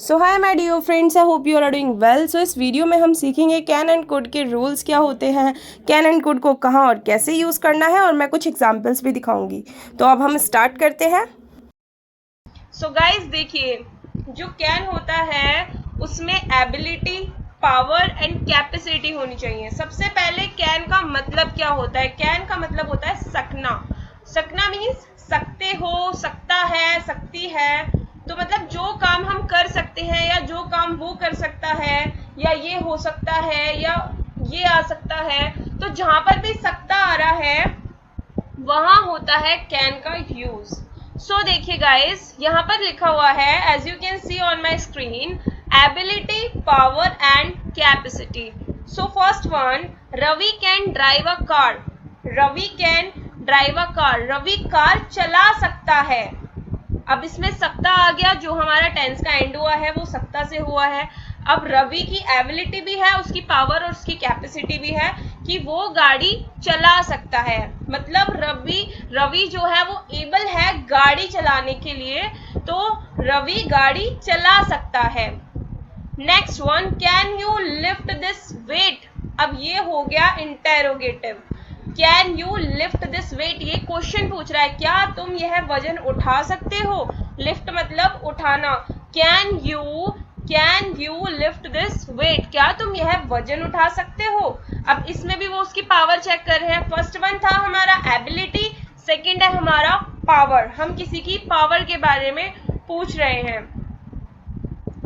So hi my dear friends, I hope you are doing well. So इस video में हम सीखेंगे can and could के rules क्या होते हैं, कैन एंड कुड को कहाँ और कैसे यूज़ करना है, और मैं कुछ एग्जांपल्स भी दिखाऊंगी। तो अब हम स्टार्ट करते हैं। सो गाइस देखिए, जो कैन होता है उसमें एबिलिटी, पावर एंड कैपेसिटी होनी चाहिए। सबसे पहले कैन का मतलब क्या होता है? कैन का मतलब होता है सकना। सकना मीन्स सकते हो, सकता है, सकती है। तो मतलब जो काम हम कर सकते हैं या जो काम वो कर सकता है या ये हो सकता है या ये आ सकता है, तो जहां पर भी सकता आ रहा है वहां होता है कैन का यूज। सो देखिए गाइस, यहाँ पर लिखा हुआ है as you can see on my screen, ability, power and capacity. So first one, Ravi can drive a car. Ravi can drive a car, Ravi car चला सकता है। अब इसमें सकता आ गया, जो हमारा टेंस का एंड हुआ है वो सकता से हुआ है। अब रवि की एबिलिटी भी है, उसकी पावर और उसकी कैपेसिटी भी है कि वो गाड़ी चला सकता है। मतलब रवि जो है वो एबल है गाड़ी चलाने के लिए, तो रवि गाड़ी चला सकता है। Next one, can you lift this weight. अब ये हो गया interrogative. Can you lift this weight, ये क्वेश्चन पूछ रहा है, क्या तुम यह वजन उठा सकते हो? लिफ्ट मतलब उठाना। Can you lift this weight, क्या तुम यह वजन उठा सकते हो? अब इसमें भी वो उसकी पावर चेक कर रहे हैं। फर्स्ट वन था हमारा एबिलिटी, सेकंड है हमारा पावर। हम किसी की पावर के बारे में पूछ रहे हैं।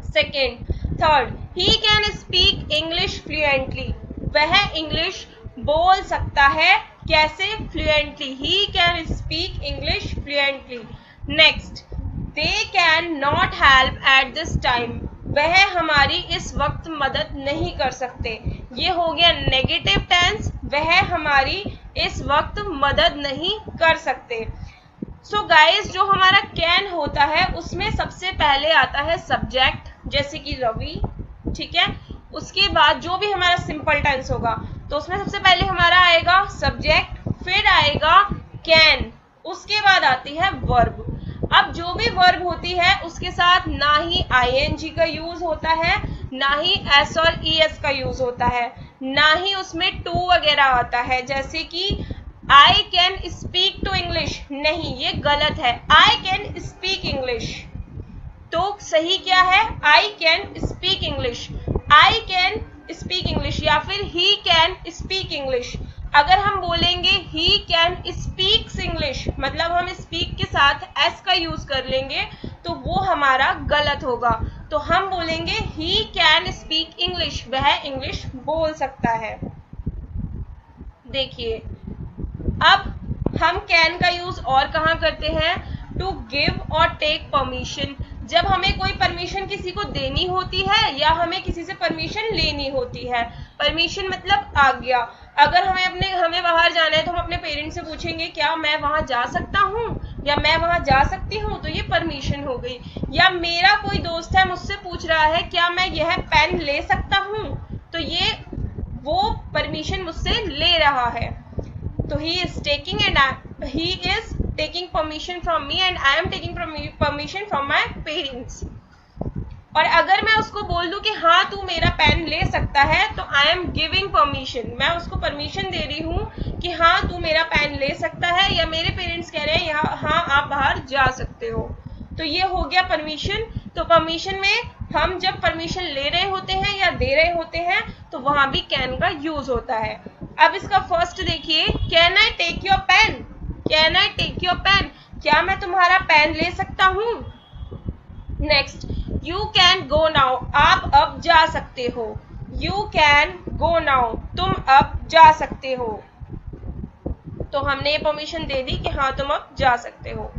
Second, third, he can speak English fluently. वह इंग्लिश बोल सकता है। कैसे? Fluently. He can speak English fluently. Next, they can not help at this time. वह हमारी इस वक्त मदद नहीं कर सकते। ये हो गया नेगेटिव टेंस, वह हमारी इस वक्त मदद नहीं कर सकते। सो गाइस, जो हमारा कैन होता है उसमें सबसे पहले आता है सब्जेक्ट, जैसे कि रवि, ठीक है। उसके बाद जो भी हमारा सिंपल टेंस होगा तो उसमें सबसे पहले हमारा आएगा सब्जेक्ट, फिर आएगा कैन, उसके बाद आती है वर्ब। अब जो भी वर्ब होती है उसके साथ ना ही आईएनजी का यूज होता है, ना ही एस और ईएस का यूज होता है, ना ही उसमें टू वगैरह आता है। जैसे कि I can speak to English, नहीं, ये गलत है। आई कैन स्पीक इंग्लिश, तो सही क्या है? आई can speak English, I can speak English, या फिर ही कैन स्पीक इंग्लिश। अगर हम बोलेंगे ही कैन स्पीक्स इंग्लिश, मतलब हम स्पीक के साथ एस का यूज कर लेंगे, तो वो हमारा गलत होगा। तो हम बोलेंगे ही कैन स्पीक इंग्लिश, वह इंग्लिश बोल सकता है। देखिए, अब हम कैन का यूज और कहाँ करते हैं? टू गिव और टेक परमिशन। जब हमें कोई परमिशन किसी को देनी होती है या हमें किसी से परमिशन लेनी होती है। परमिशन मतलब आज्ञा। अगर हमें बाहर जाना है तो हम अपने पेरेंट्स से पूछेंगे, क्या मैं वहां जा सकता हूँ या मैं वहां जा सकती हूँ, तो ये परमिशन हो गई। या मेरा कोई दोस्त है मुझसे पूछ रहा है, क्या मैं यह पेन ले सकता हूँ, तो ये वो परमिशन मुझसे ले रहा है। तो he is taking permission from me and I am taking permission from my parents। और अगर मैं उसको बोल दूं कि हाँ तू मेरा पेन ले सकता है, तो आई एम गिविंग परमिशन, मैं उसको परमिशन दे रही हूँ कि हाँ तू मेरा पेन ले सकता है, या मेरे पेरेंट्स कह रहे हैं हाँ आप बाहर जा सकते हो। तो ये हो गया परमिशन। तो परमिशन में हम जब परमिशन ले रहे होते हैं या दे रहे होते हैं तो वहां भी कैन का यूज होता है। अब इसका फर्स्ट देखिए, can I take your pen. Can I take your pen, क्या मैं तुम्हारा पेन ले सकता हूँ? Next, you can go now, आप अब जा सकते हो। यू कैन गो नाउ, तुम अब जा सकते हो। तो हमने ये परमिशन दे दी कि हाँ तुम अब जा सकते हो।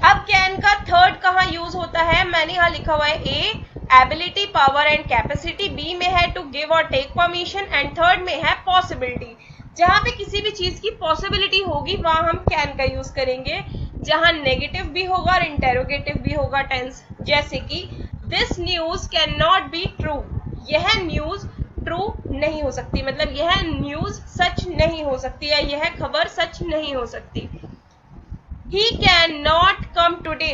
अब कैन का थर्ड कहाँ यूज होता है? मैंने यहाँ लिखा हुआ है A, ability, power and capacity, B में है टू गिव और टेक परमिशन, एंड थर्ड में है पॉसिबिलिटी। जहां पे किसी भी चीज की पॉसिबिलिटी होगी वहां हम कैन का यूज करेंगे। जहां नेगेटिव भी होगा और इंटेरोगेटिव भी होगा टेंस, जैसे कि this news can not be true, यह न्यूज ट्रू नहीं हो सकती, मतलब यह न्यूज सच नहीं हो सकती या यह खबर सच नहीं हो सकती। He cannot come today।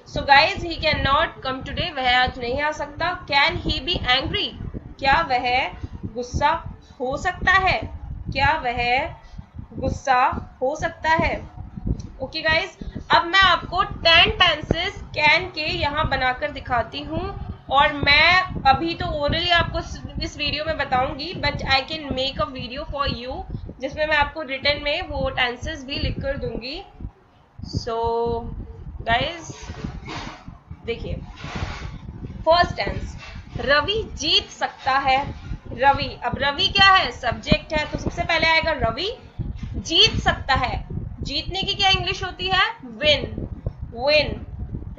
So guys he can not come today, वह आज नहीं आ सकता. कैन ही बी एंग्री, क्या वह गुस्सा हो सकता है, क्या वह गुस्सा हो सकता है. ओके गाइज, अब मैं आपको 10 टेंसेस कैन के यहाँ बनाकर दिखाती हूँ और मैं अभी तो ओरली आपको इस वीडियो में बताऊंगी, but I can make a video for you जिसमें मैं आपको रिटन में वो टेंसेस भी लिख कर दूंगी. सो गाइज देखिए, फर्स्ट टेंस, रवि जीत सकता है. रवि, अब रवि क्या है, सब्जेक्ट है, तो सबसे पहले आएगा रवि. जीत सकता है, जीतने की क्या इंग्लिश होती है, विन. विन,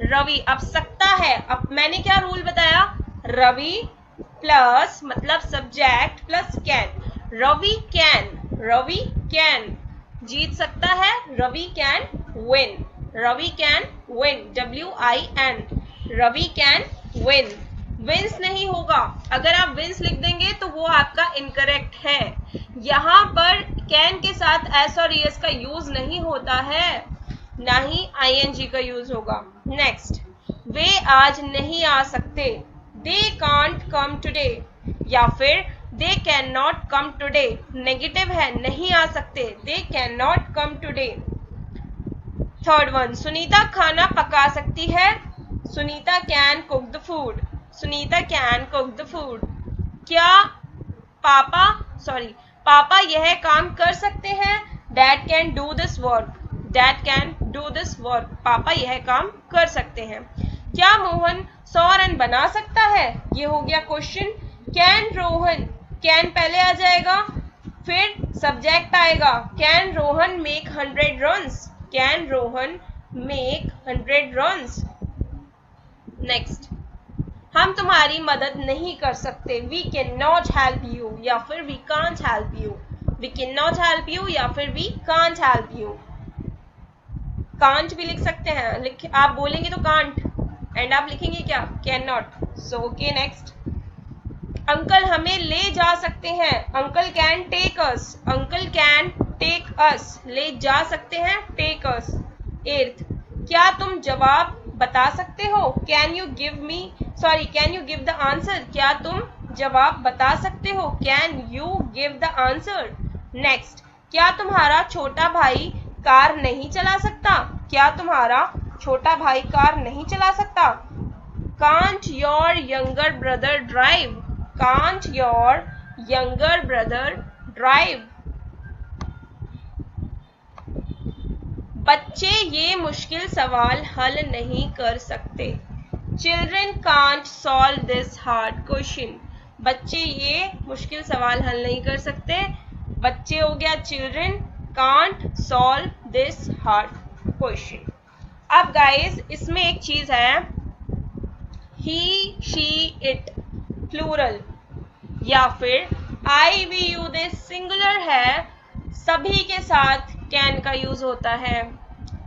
रवि. अब सकता है, अब मैंने क्या रूल बताया, रवि प्लस मतलब subject plus can. Ravi can, Ravi can जीत सकता है, Ravi can win. Ravi can win, WIN, Ravi can win. Wins नहीं होगा, अगर आप विंस लिख देंगे तो वो आपका इनकरेक्ट है. यहाँ पर कैन के साथ एस और ईएस का यूज नहीं होता है, ना ही ING का यूज होगा. नेक्स्ट, वे आज नहीं आ सकते, दे कांट कम टुडे, या फिर they can not come today. Negative है, नहीं आ सकते, they can not come today. Third one, Sunita खाना पका सकती है, Sunita can cook the food. Sunita can cook the food. क्या पापा यह काम कर सकते हैं, dad can do this work. Dad can do this work, पापा यह काम कर सकते हैं. क्या मोहन 100 रन बना सकता है, ये हो गया क्वेश्चन. कैन रोहन, कैन पहले आ जाएगा, फिर सब्जेक्ट आएगा. Can Rohan make 100 runs, can Rohan make 100 runs. Next, हम तुम्हारी मदद नहीं कर सकते, we can not help you, या फिर we can't help you. We can not help you या फिर we can't help you. Can't भी लिख सकते हैं, आप बोलेंगे तो कांट, एंड आप लिखेंगे क्या, can not. So okay, next, uncle हमें ले जा सकते हैं, uncle can take us. Uncle can take us, ले जा सकते हैं, टेक अस. एट्थ, क्या तुम जवाब बता सकते हो, can you give the answer, क्या तुम जवाब बता सकते हो, can you give the answer. Next, क्या तुम्हारा छोटा भाई कार नहीं चला सकता, क्या तुम्हारा छोटा भाई कार नहीं चला सकता. Can't your younger brother drive, can't your younger brother drive. बच्चे ये मुश्किल सवाल हल नहीं कर सकते, children can't solve this hard question. बच्चे ये मुश्किल सवाल हल नहीं कर सकते, बच्चे हो गया children, can't solve this hard question. अब गाइस इसमें एक चीज है, ही शी इट प्लूरल, या फिर आई वी यू दे सिंगुलर है, सभी के साथ कैन का यूज होता है,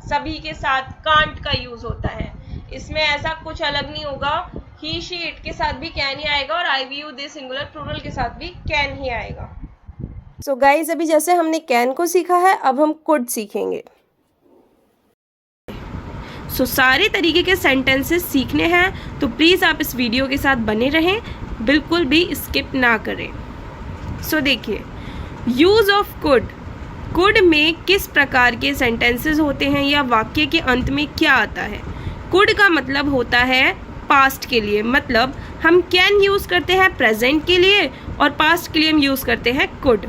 सभी के साथ कांट का यूज होता है. इसमें ऐसा कुछ अलग नहीं होगा, ही शी इट के साथ भी कैन ही आएगा और I we you they singular plural के साथ भी कैन ही आएगा. सो गाइज, अभी जैसे हमने कैन को सीखा है, अब हम कुड सीखेंगे. सो सारे तरीके के सेंटेंसेस सीखने हैं तो प्लीज़ आप इस वीडियो के साथ बने रहें, बिल्कुल भी स्किप ना करें. सो देखिए, यूज़ ऑफ कुड, कुड में किस प्रकार के सेंटेंसेस होते हैं या वाक्य के अंत में क्या आता है. कुड का मतलब होता है पास्ट के लिए, मतलब हम कैन यूज़ करते हैं प्रेजेंट के लिए और पास्ट के लिए हम यूज़ करते हैं कुड.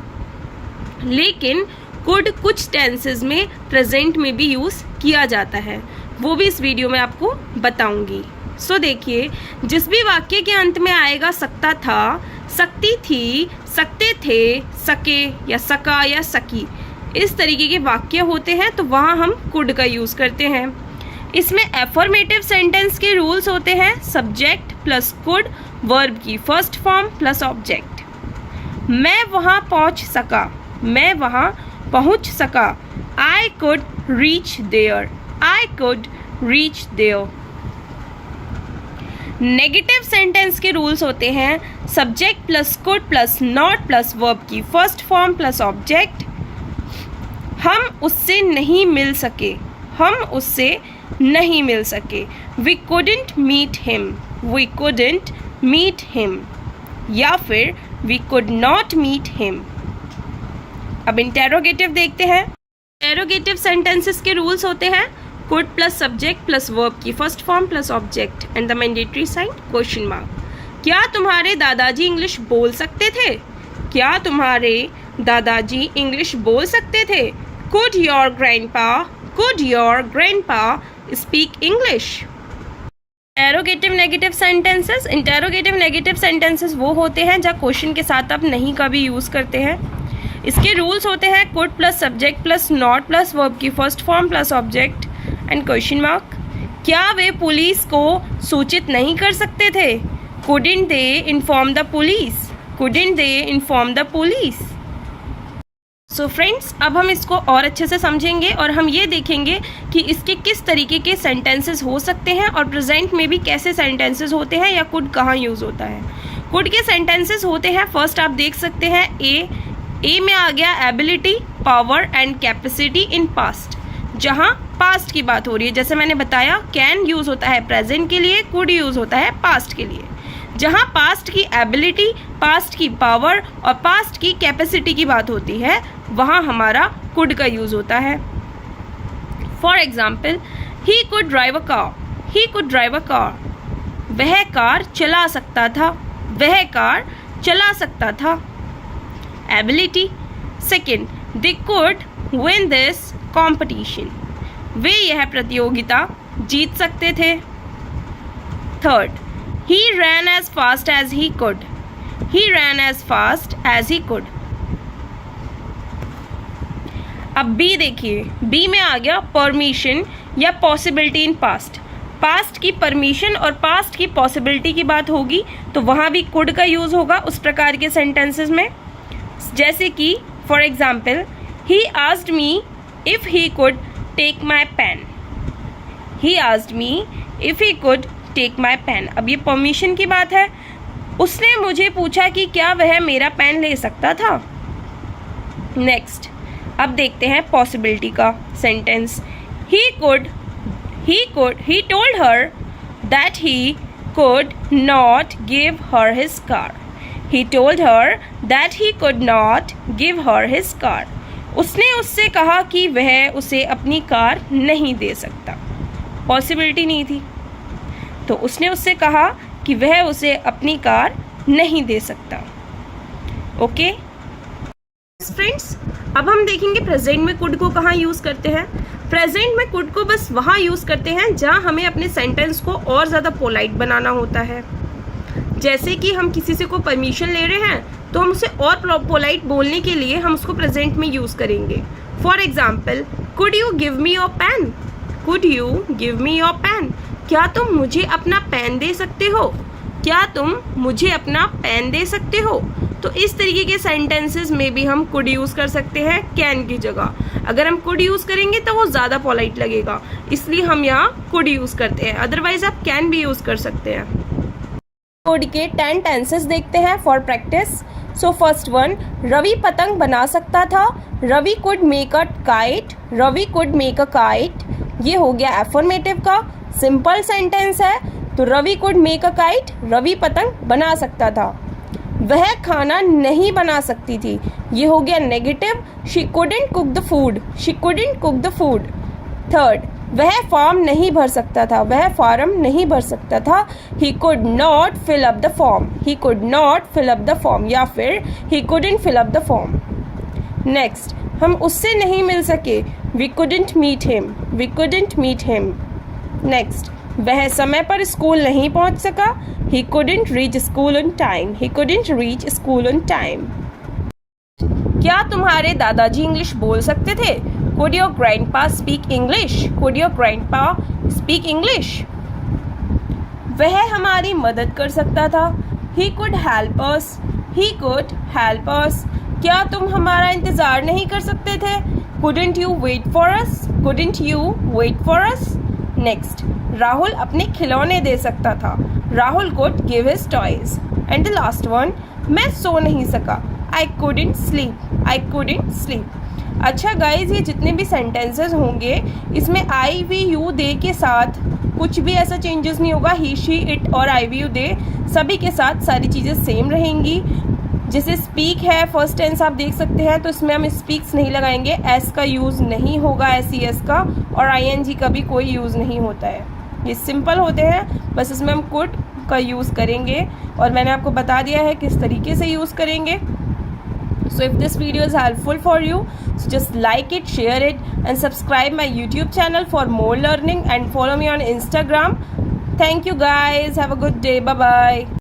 लेकिन कुड कुछ टेंसेस में प्रेजेंट में भी यूज़ किया जाता है, वो भी इस वीडियो में आपको बताऊंगी. सो देखिए, जिस भी वाक्य के अंत में आएगा सकता था, सकती थी, सकते थे, सके या सका या सकी, इस तरीके के वाक्य होते हैं तो वहाँ हम कुड का यूज़ करते हैं. इसमें एफर्मेटिव सेंटेंस के रूल्स होते हैं, सब्जेक्ट प्लस कुड, वर्ब की फर्स्ट फॉर्म प्लस ऑब्जेक्ट. मैं वहाँ पहुँच सका, मैं वहाँ पहुँच सका. I could reach there, I could reach there. Negative sentence के रूल्स होते हैं, subject plus could plus not plus verb की फर्स्ट फॉर्म प्लस ऑब्जेक्ट. हम उससे नहीं मिल सके, हम उससे नहीं मिल सके। We couldn't meet him, we couldn't meet him, या फिर we could not meet him. अब इंटेरोगेटिव देखते हैं। इंटेरोगेटिव सेंटेंसेस के रूल्स होते हैं could plus subject plus verb की first form plus object and the mandatory sign question mark. क्या तुम्हारे दादाजी इंग्लिश बोल सकते थे? क्या तुम्हारे दादाजी इंग्लिश बोल सकते थे? Could your grandpa speak English? Interrogative negative sentences वो होते हैं जहाँ क्वेश्चन के साथ आप नहीं का भी यूज़ करते हैं। इसके रूल्स होते हैं could plus subject plus not plus verb की first form plus object and question mark. क्या वे पुलिस को सूचित नहीं कर सकते थे? Couldn't they inform the police? Couldn't they inform the police? So friends, अब हम इसको और अच्छे से समझेंगे और हम ये देखेंगे कि इसके किस तरीके के सेंटेंसेस हो सकते हैं और प्रेजेंट में भी कैसे सेंटेंसेस होते हैं या कुड कहाँ यूज़ होता है। कुड के सेंटेंसेस होते हैं, फर्स्ट आप देख सकते हैं ए में आ गया ability, power and capacity in past, जहाँ पास्ट की बात हो रही है। जैसे मैंने बताया कैन यूज़ होता है प्रेजेंट के लिए, कुड यूज़ होता है पास्ट के लिए। जहाँ पास्ट की एबिलिटी, पास्ट की पावर और पास्ट की कैपेसिटी की बात होती है वहाँ हमारा कुड का यूज़ होता है। For example, he could drive a car, he could drive a car, वह कार चला सकता था, वह कार चला सकता था। Ability. Second, they could win this competition, वे यह प्रतियोगिता जीत सकते थे। Third, he ran as fast as he could, he ran as fast as he could। अब बी देखिए, बी में आ गया परमिशन या पॉसिबिलिटी इन पास्ट। पास्ट की परमिशन और पास्ट की पॉसिबिलिटी की बात होगी तो वहाँ भी कुड का यूज़ होगा उस प्रकार के सेंटेंसेस में। जैसे कि for example, he asked me if he could take my pen, he asked me if he could take my pen. अब ये परमिशन की बात है, उसने मुझे पूछा कि क्या वह मेरा पेन ले सकता था। नेक्स्ट, अब देखते हैं पॉसिबिलिटी का sentence. He told her that he could not give her his car, he told her that he could not give her his car. उसने उससे कहा कि वह उसे अपनी कार नहीं दे सकता, पॉसिबिलिटी नहीं थी तो उसने उससे कहा कि वह उसे अपनी कार नहीं दे सकता। ओके फ्रेंड्स, अब हम देखेंगे प्रेजेंट में कुड को कहाँ यूज़ करते हैं। प्रेजेंट में कुड को बस वहाँ यूज़ करते हैं जहाँ हमें अपने सेंटेंस को और ज़्यादा पोलाइट बनाना होता है। जैसे कि हम किसी से को परमिशन ले रहे हैं तो हम उसे और पोलाइट बोलने के लिए हम उसको प्रेजेंट में यूज़ करेंगे। For example, could you give me your pen, could you give me your pen, क्या तुम मुझे अपना पेन दे सकते हो, क्या तुम मुझे अपना पेन दे सकते हो। तो इस तरीके के सेंटेंसेस में भी हम कुड यूज़ कर सकते हैं कैन की जगह। अगर हम कुड यूज़ करेंगे तो वो ज़्यादा पोलाइट लगेगा, इसलिए हम यहाँ कुड यूज़ करते हैं, अदरवाइज आप कैन भी यूज़ कर सकते हैं। कुड के 10 टेंसेस देखते हैं for practice. So first one, Ravi पतंग बना सकता था, Ravi could make a kite, Ravi could make a kite. ये हो गया एफर्मेटिव का सिंपल सेंटेंस है, तो Ravi could make a kite, Ravi पतंग बना सकता था। वह खाना नहीं बना सकती थी, ये हो गया negative, she couldn't cook the food, she couldn't cook the food. Third, वह फॉर्म नहीं भर सकता था, वह फॉर्म नहीं भर सकता था, he could not fill up the form, he could not fill up the form, या फिर he couldn't fill up the form. Next, हम उससे नहीं मिल सके, we couldn't meet him, we couldn't meet him. Next, वह समय पर स्कूल नहीं पहुंच सका, he couldn't reach school on time, he couldn't reach school on time. क्या तुम्हारे दादाजी इंग्लिश बोल सकते थे? Could your grandpa speak English, could your grandpa speak English. वह हमारी मदद कर सकता था, he could help us, he could help us. क्या तुम हमारा इंतज़ार नहीं कर सकते थे? Couldn't you wait for us, couldn't you wait for us. Next, Rahul अपने खिलौने दे सकता था, Rahul could give his toys. And the last one, मैं सो नहीं सका, I couldn't sleep, I couldn't sleep. अच्छा गाइज, ये जितने भी सेंटेंसेस होंगे इसमें आई वी यू दे के साथ कुछ भी ऐसा चेंजेस नहीं होगा। ही शी इट और आई वी यू दे सभी के साथ सारी चीज़ें सेम रहेंगी। जैसे स्पीक है फर्स्ट टेंस आप देख सकते हैं, तो इसमें हम स्पीक्स नहीं लगाएंगे, एस का यूज़ नहीं होगा, एस ई एस का, और आई एन जी का भी कोई यूज़ नहीं होता है। ये सिंपल होते हैं, बस इसमें हम कुड का यूज़ करेंगे और मैंने आपको बता दिया है किस तरीके से यूज़ करेंगे। So if this video is helpful for you, so just like it, share it and subscribe my YouTube channel for more learning and follow me on Instagram. Thank you guys. Have a good day. Bye bye.